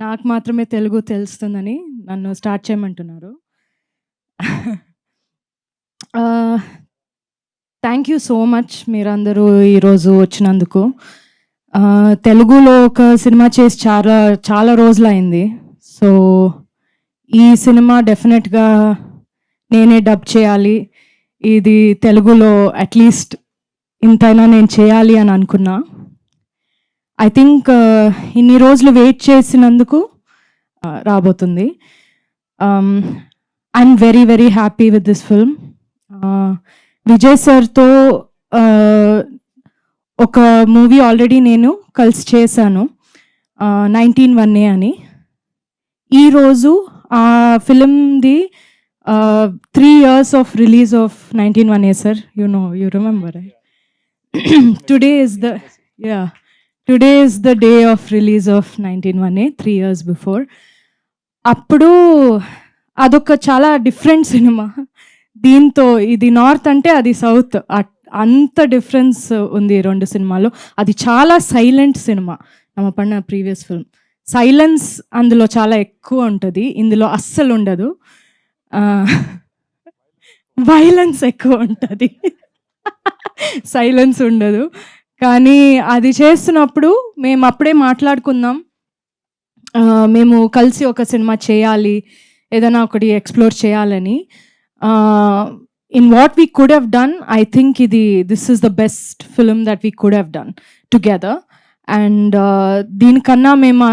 నాకు మాత్రమే తెలుగు తెలుస్తుందని నన్ను స్టార్ట్ చేయమంటున్నారు. థ్యాంక్ యూ సో మచ్ మీరందరూ ఈరోజు వచ్చినందుకు. తెలుగులో ఒక సినిమా చేసి చాలా చాలా రోజులైంది. సో ఈ సినిమా డెఫినెట్గా నేనే డబ్ చేయాలి, ఇది తెలుగులో అట్లీస్ట్ ఇంతైనా నేను చేయాలి అని అనుకున్నా. ఐ థింక్ ఇన్ని రోజులు వెయిట్ చేసినందుకు రాబోతుంది. I'm very very happy with this film. Vijay సార్తో ఒక మూవీ ఆల్రెడీ నేను కలిసి చేశాను, 19-1 అని. ఈరోజు ఆ ఫిలింది 3 years of release of 19-1 sir. You remember today is the day of release of 19-1, 3 years before. అప్పుడు అదొక చాలా డిఫరెంట్ సినిమా. దీంతో ఇది నార్త్ అంటే అది సౌత్, అంత డిఫరెన్స్ ఉంది రెండు సినిమాలో. అది చాలా సైలెంట్ సినిమా. నమ్మ పడిన ప్రీవియస్ ఫిల్మ్ సైలెన్స్ అందులో చాలా ఎక్కువ ఉంటుంది, ఇందులో అస్సలు ఉండదు. వైలెన్స్ ఎక్కువ ఉంటుంది, సైలెన్స్ ఉండదు. కానీ అది చేస్తున్నప్పుడు మేము అప్పుడే మాట్లాడుకుందాం, మేము కలిసి ఒక సినిమా చేయాలి, ఏదైనా ఒకటి ఎక్స్ప్లోర్ చేయాలని. In what we could have done, I think this is the best film that we could have done together. And దీనికన్నా మేము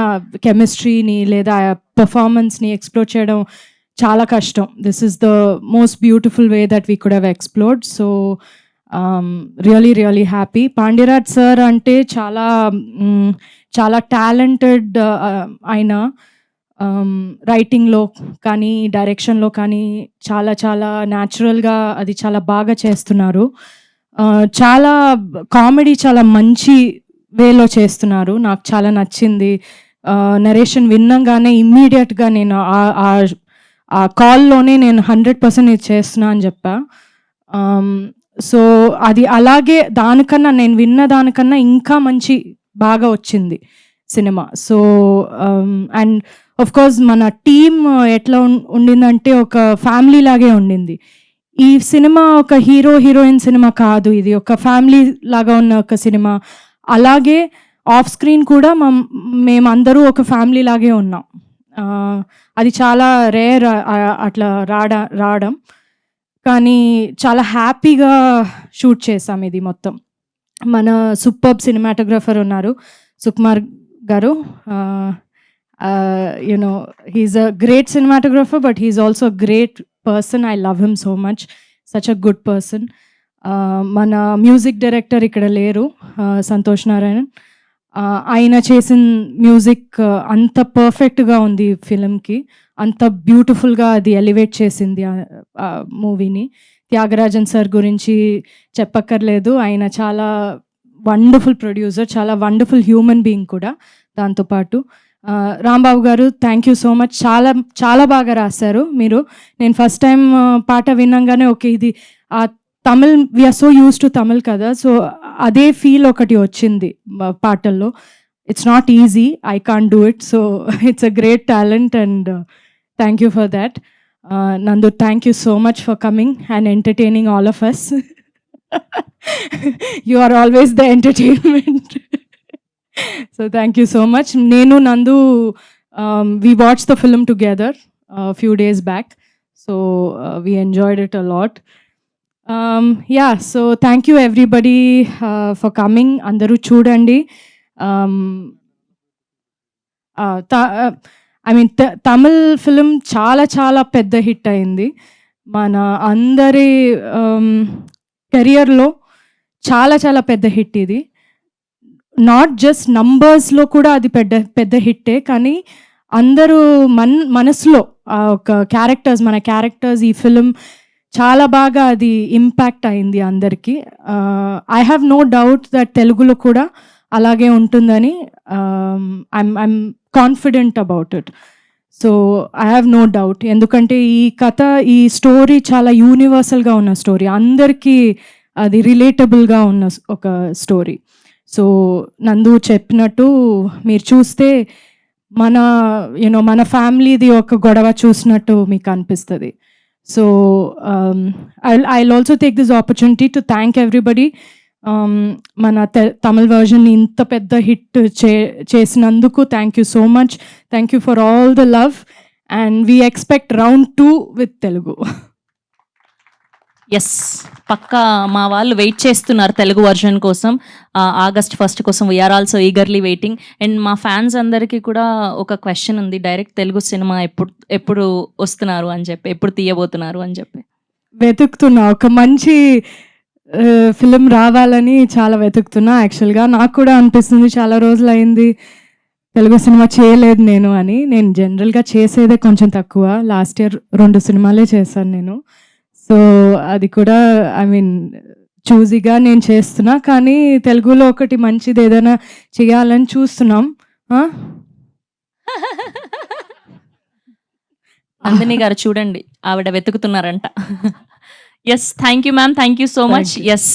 కెమిస్ట్రీని లేదా పర్ఫార్మెన్స్ని ఎక్స్ప్లోర్ చేయడం చాలా కష్టం. This is the most beautiful way that we could have explored. So really really happy. Pandiyaraj sir అంటే చాలా చాలా టాలెంటెడ్ ఆయన. రైటింగ్లో కానీ డైరెక్షన్లో కానీ చాలా చాలా న్యాచురల్గా అది చాలా బాగా చేస్తున్నారు. చాలా కామెడీ చాలా మంచి వేలో చేస్తున్నారు, నాకు చాలా నచ్చింది. నరేషన్ విన్నంగానే ఇమ్మీడియట్గా నేను ఆ కాల్లోనే నేను 100% ఇది చేస్తున్నా అని చెప్పా. సో అది అలాగే దానికన్నా నేను విన్న దానికన్నా ఇంకా మంచి బాగా వచ్చింది cinema. So and of course మన టీమ్ ఎట్లా ఉండిందంటే ఒక ఫ్యామిలీ లాగే ఉండింది. ఈ సినిమా ఒక హీరో హీరోయిన్ సినిమా కాదు, ఇది ఒక ఫ్యామిలీ లాగా ఉన్న ఒక సినిమా. అలాగే ఆఫ్ స్క్రీన్ కూడా మేమందరూ ఒక ఫ్యామిలీ లాగే ఉన్నాం. అది చాలా రేర్ అట్లా రావడం, కానీ చాలా హ్యాపీగా షూట్ చేసాం ఇది మొత్తం. మన సూపర్బ్ సినిమాటోగ్రఫర్ ఉన్నారు సుకుమార్ గారు. He's a great cinematographer, but he's also a great person. I love him so much, such a good person. మన మ్యూజిక్ డైరెక్టర్ ఇక్కడ లేరు, సంతోష్ నారాయణన్. ఆయన చేసిన మ్యూజిక్ అంత పర్ఫెక్ట్గా ఉంది ఫిలింకి, అంత బ్యూటిఫుల్గా అది ఎలివేట్ చేసింది మూవీని. త్యాగరాజన్ సార్ గురించి చెప్పక్కర్లేదు, ఆయన చాలా వండర్ఫుల్ ప్రొడ్యూసర్, చాలా వండర్ఫుల్ హ్యూమన్ బీయింగ్ కూడా. దాంతోపాటు రాంబాబు గారు, థ్యాంక్ యూ సో మచ్. చాలా చాలా బాగా రాశారు మీరు. నేను ఫస్ట్ టైం పాట విన్నాగానే ఓకే ఇది Tamil, we are so used to Tamil కదా, సో అదే ఫీల్ ఒకటి వచ్చింది పాటల్లో. It's not easy, I can't do it, so it's a great talent and thank you for that. Nandu, thank you so much for coming and entertaining all of us. You are always the entertainment. So thank you so much. Nenu, Nandu, we watched the film together a few days back, so we enjoyed it a lot. Yeah, so thank you everybody for coming. Andaru chudandi. I mean Tamil film చాలా చాలా పెద్ద hit అయింది. మన అందరి కెరియర్లో చాలా చాలా పెద్ద హిట్ ఇది. నాట్ జస్ట్ నంబర్స్లో కూడా అది పెద్ద హిట్టే, కానీ అందరూ మనసులో ఒక మన క్యారెక్టర్స్ ఈ ఫిలిం చాలా బాగా అది ఇంపాక్ట్ అయింది అందరికీ. I have no doubt that తెలుగులో కూడా అలాగే ఉంటుందని. I'm confident about it. So I have no doubt, ఎందుకంటే ఈ కథ, ఈ స్టోరీ చాలా యూనివర్సల్గా ఉన్న స్టోరీ, అందరికీ అది రిలేటబుల్గా ఉన్న ఒక స్టోరీ. సో నందు చెప్పినట్టు మీరు చూస్తే మన మన ఫ్యామిలీది ఒక గొడవ చూసినట్టు మీకు అనిపిస్తుంది. So I'll also take this opportunity to thank everybody. మన తమిళ్ వర్జన్ ఇంత పెద్ద హిట్ చేసినందుకు thank you so much. Thank you for all the love and we expect round 2 with Telugu. Yes, పక్కా మా వాళ్ళు వెయిట్ చేస్తున్నారు తెలుగు వర్జన్ కోసం. August 1 కోసం we are also eagerly waiting. And మా ఫ్యాన్స్ అందరికీ కూడా ఒక క్వశ్చన్ ఉంది, డైరెక్ట్ తెలుగు సినిమా ఎప్పుడు వస్తున్నారు అని చెప్పి, ఎప్పుడు తీయబోతున్నారు అని చెప్పి. వెతుకుతున్నా, ఒక మంచి ఫిలిం రావాలని చాలా వెతుకుతున్నా. యాక్చువల్గా నాకు కూడా అనిపిస్తుంది చాలా రోజులు అయింది తెలుగు సినిమా చేయలేదు నేను అని. నేను జనరల్గా చేసేదే కొంచెం తక్కువ. లాస్ట్ ఇయర్ 2 సినిమాలే చేశాను నేను. సో అది కూడా ఐ మీన్ చూజీగా నేను చేస్తున్నా, కానీ తెలుగులో ఒకటి మంచిది ఏదైనా చేయాలని చూస్తున్నాం. నందిని గారు చూడండి, ఆవిడ వెతుకుతున్నారంట. Yes, thank you ma'am, thank you so much. Yes.